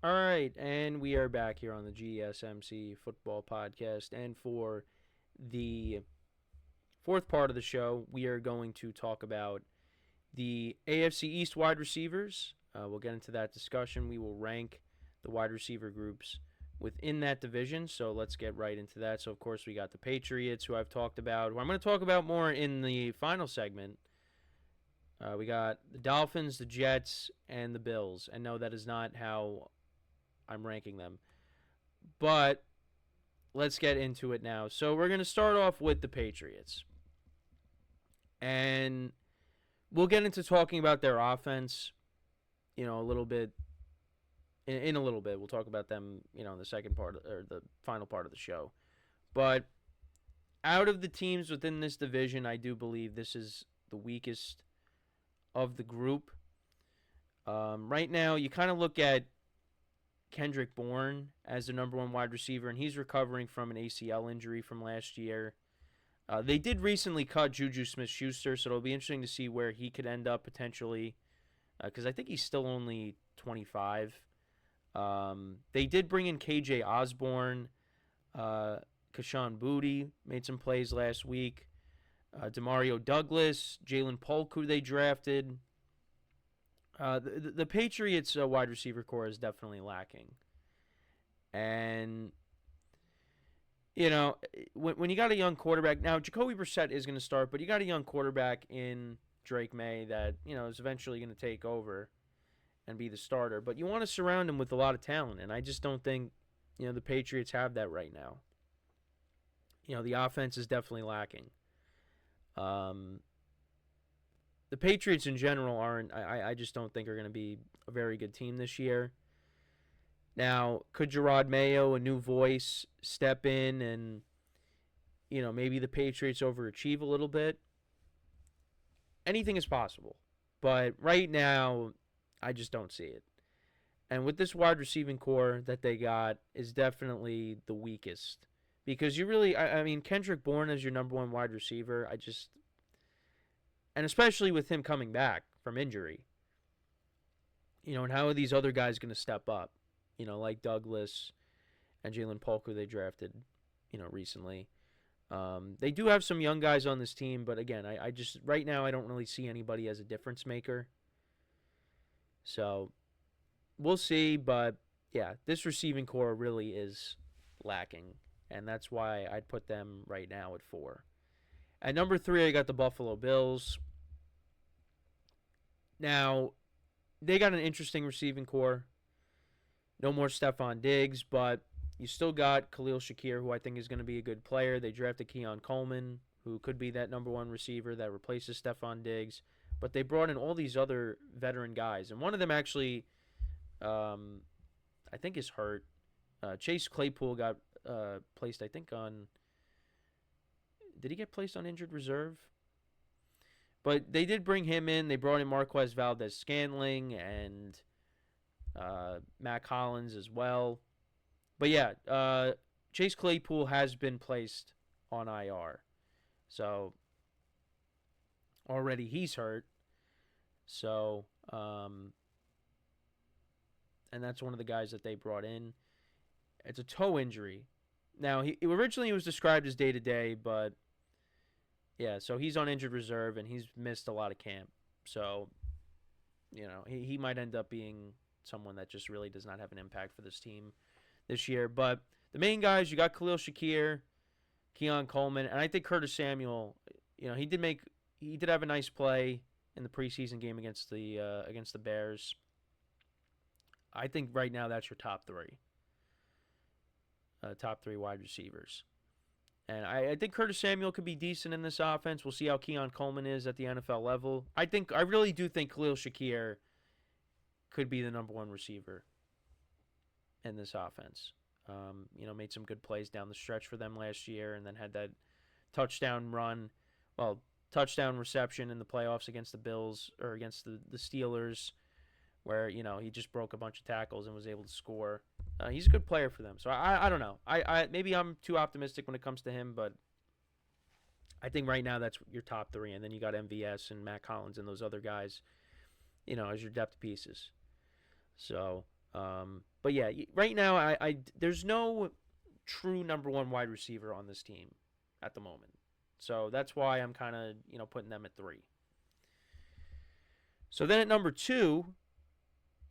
All right, and we are back here on the GSMC football podcast. And for the fourth part of the show, we are going to talk about the AFC East wide receivers. We'll get into that discussion. We will rank the wide receiver groups within that division. So let's get right into that. So, of course, we got the Patriots, who I've talked about, who I'm going to talk about more in the final segment. We got the Dolphins, the Jets, and the Bills. And no, that is not how I'm ranking them. But let's get into it now. So we're going to start off with the Patriots. And we'll get into talking about their offense, a little bit. In a little bit, we'll talk about them, in the second part or the final part of the show. But out of the teams within this division, I do believe this is the weakest of the group. Right now, you kind of look at Kendrick Bourne as the number one wide receiver, and he's recovering from an ACL injury from last year. They did recently cut Juju Smith-Schuster, so it'll be interesting to see where he could end up potentially, because I think he's still only 25. They did bring in KJ Osborne. Kashawn Booty made some plays last week. Demario Douglas, Jalen Polk, who they drafted. The Patriots' wide receiver core is definitely lacking. And, when you got a young quarterback, now Jacoby Brissett is going to start, but you got a young quarterback in Drake May that, is eventually going to take over and be the starter. But you want to surround him with a lot of talent, and I just don't think, the Patriots have that right now. The offense is definitely lacking. The Patriots in general aren't, I just don't think are going to be a very good team this year. Now, could Gerard Mayo, a new voice, step in and, maybe the Patriots overachieve a little bit? Anything is possible. But right now, I just don't see it. And with this wide receiving core that they got is definitely the weakest. Because you really, Kendrick Bourne as your number one wide receiver, and especially with him coming back from injury, and how are these other guys going to step up, like Douglas and Jalen Polk, who they drafted, recently. They do have some young guys on this team, but again, I just, right now, I don't really see anybody as a difference maker. So, we'll see, but yeah, this receiving core really is lacking, and that's why I'd put them right now at 4. At number 3, I got the Buffalo Bills. Now, they got an interesting receiving core. No more Stephon Diggs, but you still got Khalil Shakir, who I think is going to be a good player. They drafted Keon Coleman, who could be that number one receiver that replaces Stephon Diggs. But they brought in all these other veteran guys, and one of them actually, I think, is hurt. Chase Claypool got placed, I think, on. Did he get placed on injured reserve? But they did bring him in. They brought in Marquez Valdez-Scantling and Matt Collins as well. But yeah, Chase Claypool has been placed on IR. So already he's hurt. So, and that's one of the guys that they brought in. It's a toe injury. Now, he originally was described as day-to-day, but yeah, so he's on injured reserve, and he's missed a lot of camp. So, he might end up being someone that just really does not have an impact for this team this year. But the main guys, you got Khalil Shakir, Keon Coleman, and I think Curtis Samuel, he did have a nice play in the preseason game against the Bears. I think right now that's your top 3. Top 3 wide receivers. And I think Curtis Samuel could be decent in this offense. We'll see how Keon Coleman is at the NFL level. I really do think Khalil Shakir could be the number one receiver in this offense. Made some good plays down the stretch for them last year, and then had that touchdown reception in the playoffs against the Bills or against the Steelers, where he just broke a bunch of tackles and was able to score. He's a good player for them. So I don't know. I maybe I'm too optimistic when it comes to him, but I think right now that's your top 3, and then you got MVS and Matt Collins and those other guys, as your depth pieces. So But yeah, right now there's no true number one wide receiver on this team at the moment. So that's why I'm kind of putting them at 3. So then at number 2,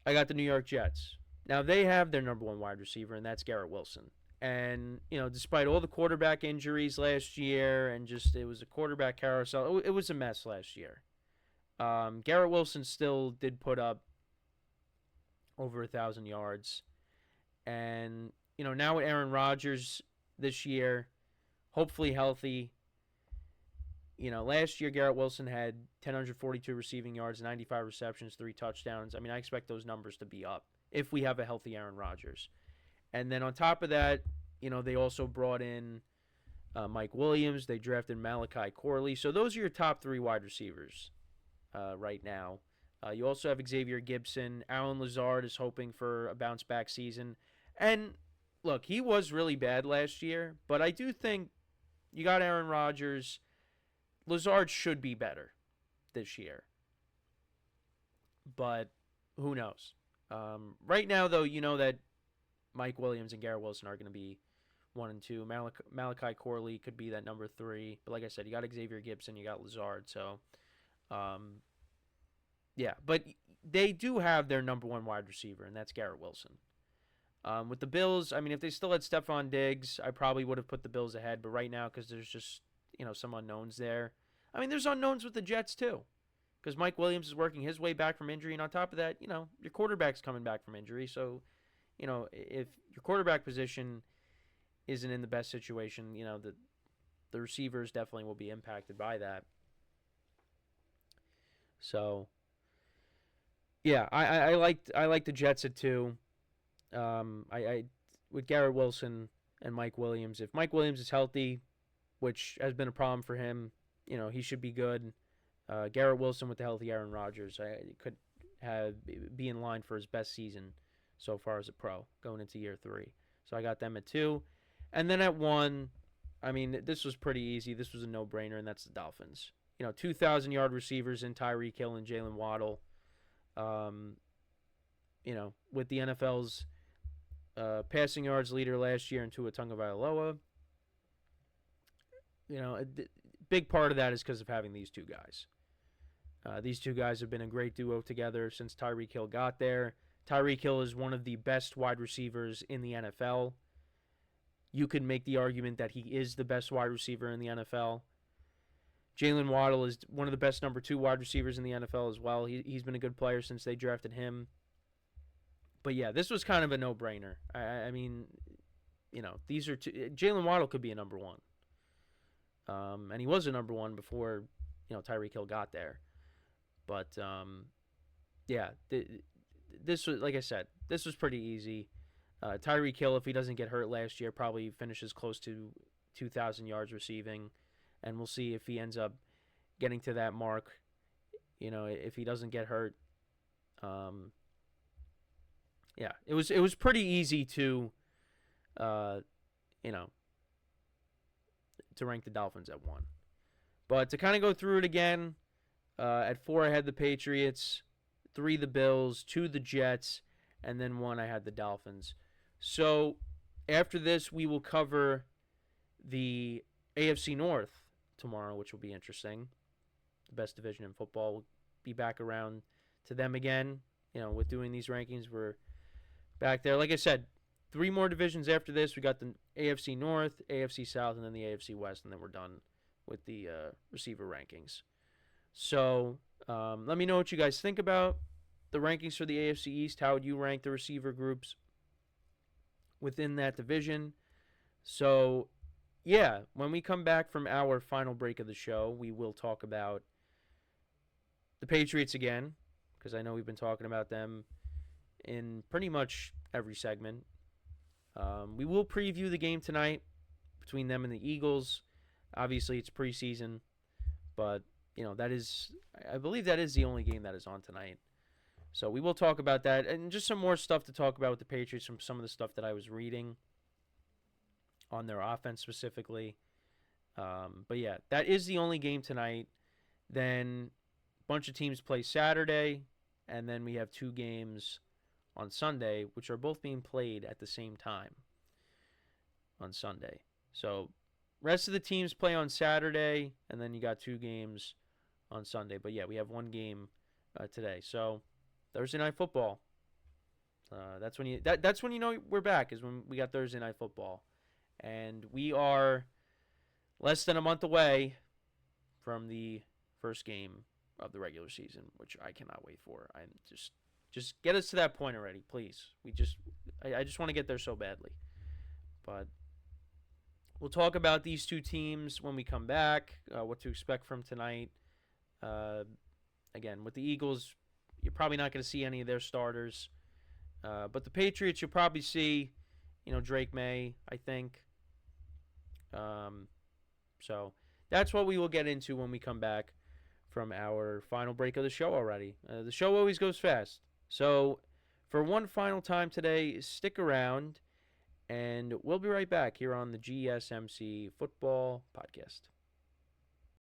I got the New York Jets. Now they have their number one wide receiver, and that's Garrett Wilson. And despite all the quarterback injuries last year, and just it was a quarterback carousel, it was a mess last year. Garrett Wilson still did put up over 1,000 yards, and now with Aaron Rodgers this year, hopefully healthy. Last year Garrett Wilson had 1,042 receiving yards, 95 receptions, 3 touchdowns. I mean, I expect those numbers to be up if we have a healthy Aaron Rodgers. And then on top of that, they also brought in Mike Williams. They drafted Malachi Corley. So those are your top 3 wide receivers right now. You also have Xavier Gibson. Allen Lazard is hoping for a bounce-back season. And, look, he was really bad last year, but I do think you got Aaron Rodgers. Lazard should be better this year. But who knows? Right now, though, you know that Mike Williams and Garrett Wilson are going to be 1 and 2. Malachi Corley could be that number 3. But like I said, you got Xavier Gibson, you got Lazard. So, yeah. But they do have their number one wide receiver, and that's Garrett Wilson. With the Bills, I mean, if they still had Stephon Diggs, I probably would have put the Bills ahead. But right now, because there's just some unknowns there. I mean, there's unknowns with the Jets too, because Mike Williams is working his way back from injury, and on top of that, your quarterback's coming back from injury. So, if your quarterback position isn't in the best situation, the receivers definitely will be impacted by that. So, yeah, I like the Jets at 2. I with Garrett Wilson and Mike Williams. If Mike Williams is healthy, which has been a problem for him, he should be good. Garrett Wilson with the healthy Aaron Rodgers, could be in line for his best season so far as a pro going into year 3. So I got them at 2. And then at 1, I mean, this was pretty easy. This was a no-brainer, and that's the Dolphins. 2,000-yard receivers in Tyreek Hill and Jalen Waddle. With the NFL's passing yards leader last year in Tua Tagovailoa. A big part of that is because of having these 2 guys. These 2 guys have been a great duo together since Tyreek Hill got there. Tyreek Hill is one of the best wide receivers in the NFL. You could make the argument that he is the best wide receiver in the NFL. Jalen Waddle is one of the best number 2 wide receivers in the NFL as well. He's been a good player since they drafted him. But yeah, this was kind of a no-brainer. I mean, these are 2. Jalen Waddle could be a number 1. And he was a number 1 before, Tyreek Hill got there. But, yeah, this was, like I said, this was pretty easy. Tyreek Hill, if he doesn't get hurt last year, probably finishes close to 2,000 yards receiving. And we'll see if he ends up getting to that mark, if he doesn't get hurt. Yeah, it was pretty easy to, to rank the Dolphins at 1. But to kind of go through it again, at 4 I had the Patriots, 3 the Bills, 2 the Jets, and then 1 I had the Dolphins. So after this, we will cover the AFC North tomorrow, which will be interesting. The best division in football. We'll be back around to them again. With doing these rankings, we're back there. Like I said, 3 more divisions after this. We got the AFC North, AFC South, and then the AFC West, and then we're done with the receiver rankings. So let me know what you guys think about the rankings for the AFC East. How would you rank the receiver groups within that division? So, yeah, when we come back from our final break of the show, we will talk about the Patriots again, because I know we've been talking about them in pretty much every segment. We will preview the game tonight between them and the Eagles. Obviously, it's preseason, but I believe that is the only game that is on tonight. So we will talk about that, and just some more stuff to talk about with the Patriots from some of the stuff that I was reading on their offense specifically. But yeah, that is the only game tonight. Then a bunch of teams play Saturday, and then we have 2 games on Sunday, which are both being played at the same time on Sunday. So rest of the teams play on Saturday, and then you got 2 games on Sunday. But yeah, we have 1 game today. So Thursday night football. That's when you know we're back, is when we got Thursday night football, and we are less than a month away from the first game of the regular season, which I cannot wait for. I'm just get us to that point already, please. I just want to get there so badly. But we'll talk about these 2 teams when we come back, what to expect from tonight. Again, with the Eagles, you're probably not going to see any of their starters. But the Patriots, you'll probably see, Drake May, I think. So that's what we will get into when we come back from our final break of the show already. The show always goes fast. So for one final time today, stick around, and we'll be right back here on the GSMC Football Podcast.